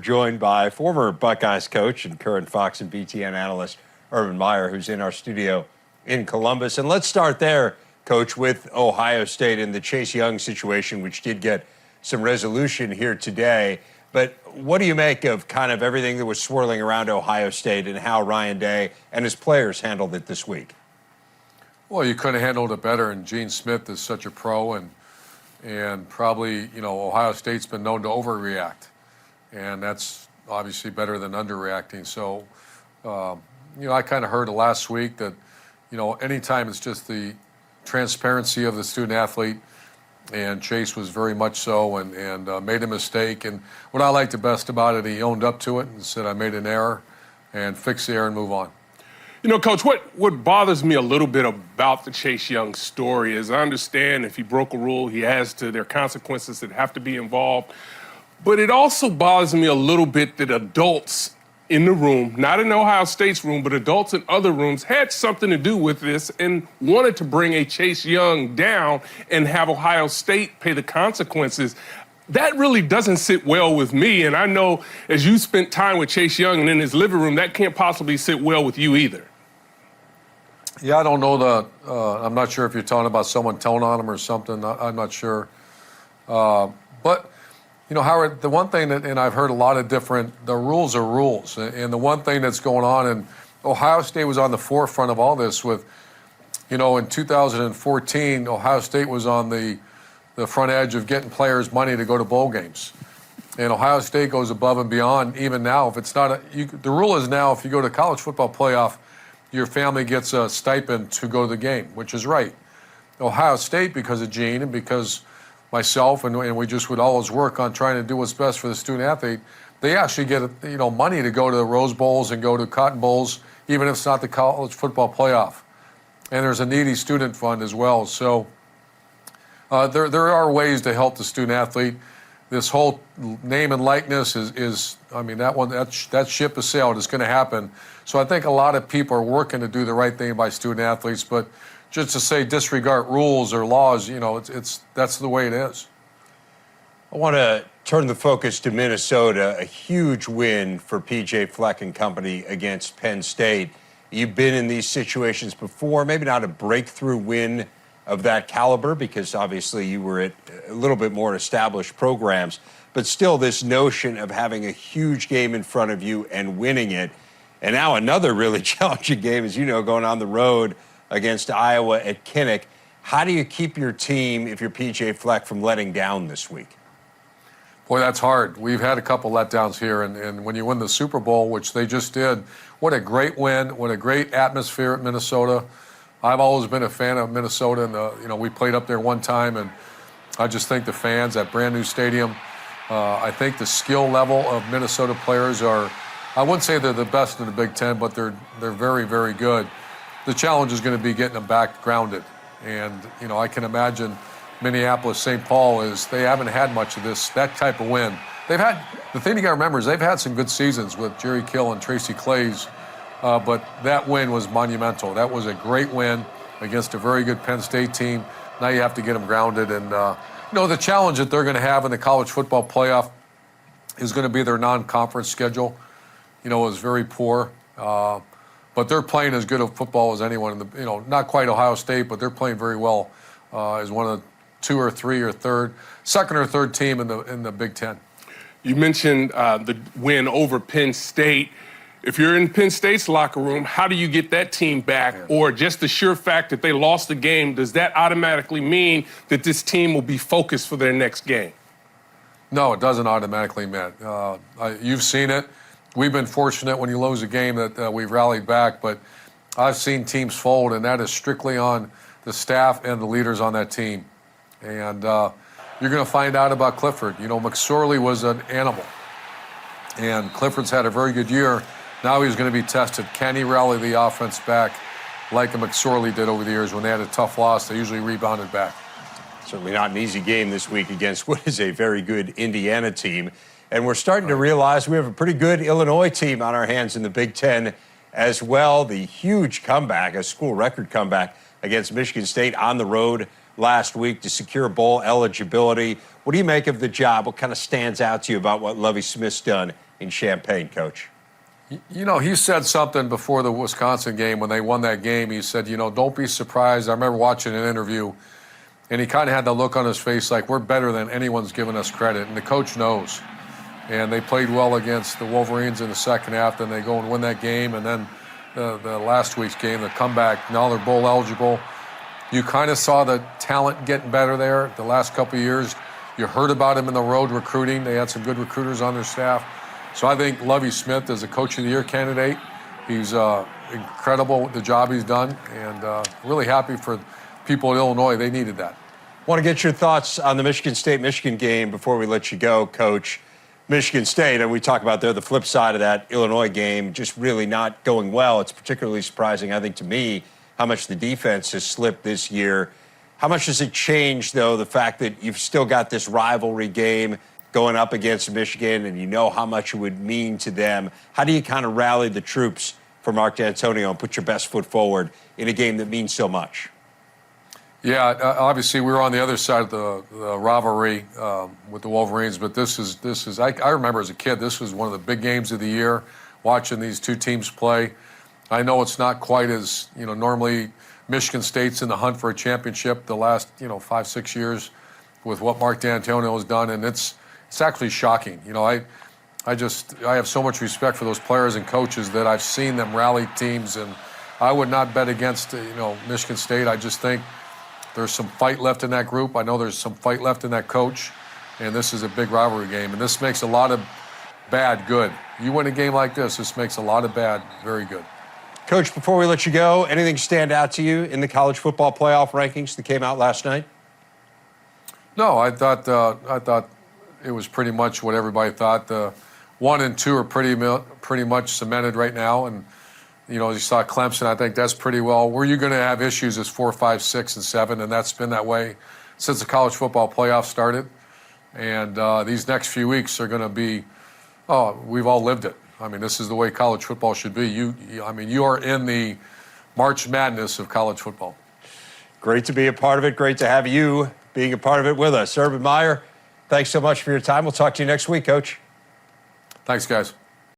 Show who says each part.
Speaker 1: joined by former Buckeyes coach and current Fox and BTN analyst Urban Meyer, who's in our studio in Columbus. And let's start there, Coach, with Ohio State and the Chase Young situation, which did get some resolution here today. But what do you make of kind of everything that was swirling around Ohio State and how Ryan Day and his players handled it this week?
Speaker 2: Well, you couldn't have handled it better, and Gene Smith is such a pro, and probably, Ohio State's been known to overreact, and that's obviously better than underreacting. So, I kind of heard last week that, anytime it's just the transparency of the student athlete, and Chase was very much so, and made a mistake. And what I liked the best about it, he owned up to it and said, I made an error, and fix the error and move on.
Speaker 3: Coach, what bothers me a little bit about the Chase Young story is I understand if he broke a rule, there are consequences that have to be involved. But it also bothers me a little bit that adults in the room, not in Ohio State's room, but adults in other rooms had something to do with this and wanted to bring a Chase Young down and have Ohio State pay the consequences. That really doesn't sit well with me. And I know as you spent time with Chase Young and in his living room, that can't possibly sit well with you either.
Speaker 2: Yeah, I don't know I'm not sure if you're talking about someone telling on him or something. I'm not sure. But, Howard, the one thing and I've heard a lot of the rules are rules. And the one thing that's going on, and Ohio State was on the forefront of all this with, in 2014, Ohio State was on the front edge of getting players money to go to bowl games. And Ohio State goes above and beyond even now. If it's not the rule is now if you go to college football playoff, your family gets a stipend to go to the game, which is right. Ohio State, because of Gene and because myself and we just would always work on trying to do what's best for the student athlete, they actually get money to go to the Rose Bowls and go to Cotton Bowls, even if it's not the college football playoff. And there's a needy student fund as well. So there are ways to help the student athlete. This whole name and likeness that ship has sailed. It's going to happen. So I think a lot of people are working to do the right thing by student athletes, but just to say disregard rules or laws, that's the way it is.
Speaker 1: I want to turn the focus to Minnesota, a huge win for P.J. Fleck and company against Penn State. You've been in these situations before, maybe not a breakthrough win of that caliber, because obviously you were at a little bit more established programs, but still this notion of having a huge game in front of you and winning it. And now another really challenging game, as you know, going on the road against Iowa at Kinnick. How do you keep your team, if you're P.J. Fleck, from letting down this week?
Speaker 2: Boy, that's hard. We've had a couple letdowns here, and when you win the Super Bowl, which they just did, what a great win, what a great atmosphere at Minnesota. I've always been a fan of Minnesota, and we played up there one time, and I just think the fans, that brand new stadium, I think the skill level of Minnesota players are, I wouldn't say they're the best in the Big Ten, but they're very, very good. The challenge is going to be getting them back grounded, and I can imagine Minneapolis, St. Paul they haven't had much of that type of win. The thing you got to remember is they've had some good seasons with Jerry Kill and Tracy Claeys. But that win was monumental. That was a great win against a very good Penn State team. Now you have to get them grounded. And, the challenge that they're going to have in the college football playoff is going to be their non-conference schedule. Is very poor. But they're playing as good a football as anyone in the, not quite Ohio State, but they're playing very well as one of the second or third team in the Big Ten.
Speaker 3: You mentioned the win over Penn State. If you're in Penn State's locker room, how do you get that team back? Yeah. Or just the sheer fact that they lost the game, does that automatically mean that this team will be focused for their next game?
Speaker 2: No, it doesn't automatically mean. You've seen it. We've been fortunate when you lose a game that we've rallied back, but I've seen teams fold, and that is strictly on the staff and the leaders on that team. And you're going to find out about Clifford. McSorley was an animal, and Clifford's had a very good year. Now he's going to be tested. Can he rally the offense back like a McSorley did over the years? When they had a tough loss, they usually rebounded back.
Speaker 1: Certainly not an easy game this week against what is a very good Indiana team. And we're starting to realize we have a pretty good Illinois team on our hands in the Big Ten as well. The huge comeback, a school record comeback against Michigan State on the road last week to secure bowl eligibility. What do you make of the job? What kind of stands out to you about what Lovie Smith's done in Champaign, Coach?
Speaker 2: You know, he said something before the Wisconsin game when they won that game. He said, you know, don't be surprised. I remember watching an interview, and he kind of had the look on his face like we're better than anyone's given us credit, and the coach knows. And they played well against the Wolverines in the second half. Then they go and win that game, and then the last week's game, the comeback. Now they're bowl eligible. You kind of saw the talent getting better there the last couple of years. You heard about him in the road recruiting. They had some good recruiters on their staff. So I think Lovie Smith is a Coach of the Year candidate. He's incredible with the job he's done, and really happy for people in Illinois. They needed that.
Speaker 1: Want to get your thoughts on the Michigan State-Michigan game before we let you go, Coach. Michigan State, and we talk about the flip side of that Illinois game, just really not going well. It's particularly surprising, I think, to me, how much the defense has slipped this year. How much does it change, though, the fact that you've still got this rivalry game going up against Michigan, and you know how much it would mean to them? How do you kind of rally the troops for Mark D'Antonio and put your best foot forward in a game that means so much?
Speaker 2: Yeah, obviously we were on the other side of the rivalry with the Wolverines, but this is I remember as a kid, this was one of the big games of the year, watching these two teams play. I know it's not quite as, you know, normally Michigan State's in the hunt for a championship the last, 5-6 years with what Mark D'Antonio has done, and it's actually shocking. You know, I have so much respect for those players and coaches that I've seen them rally teams, and I would not bet against, Michigan State. I just think there's some fight left in that group. I know there's some fight left in that coach, and this is a big rivalry game, and this makes a lot of bad good. You win a game like this makes a lot of bad very good.
Speaker 1: Coach, before we let you go, anything stand out to you in the college football playoff rankings that came out last night?
Speaker 2: No, I thought it was pretty much what everybody thought. The 1 and 2 are pretty much cemented right now, and you saw Clemson. I think that's pretty well. Where you're going to have issues is 4, 5, 6, and 7, and that's been that way since the college football playoff started. And these next few weeks are going to be, we've all lived it. I mean, this is the way college football should be. You are in the March Madness of college football.
Speaker 1: Great to be a part of it. Great to have you being a part of it with us. Urban Meyer, thanks so much for your time. We'll talk to you next week, Coach.
Speaker 2: Thanks, guys.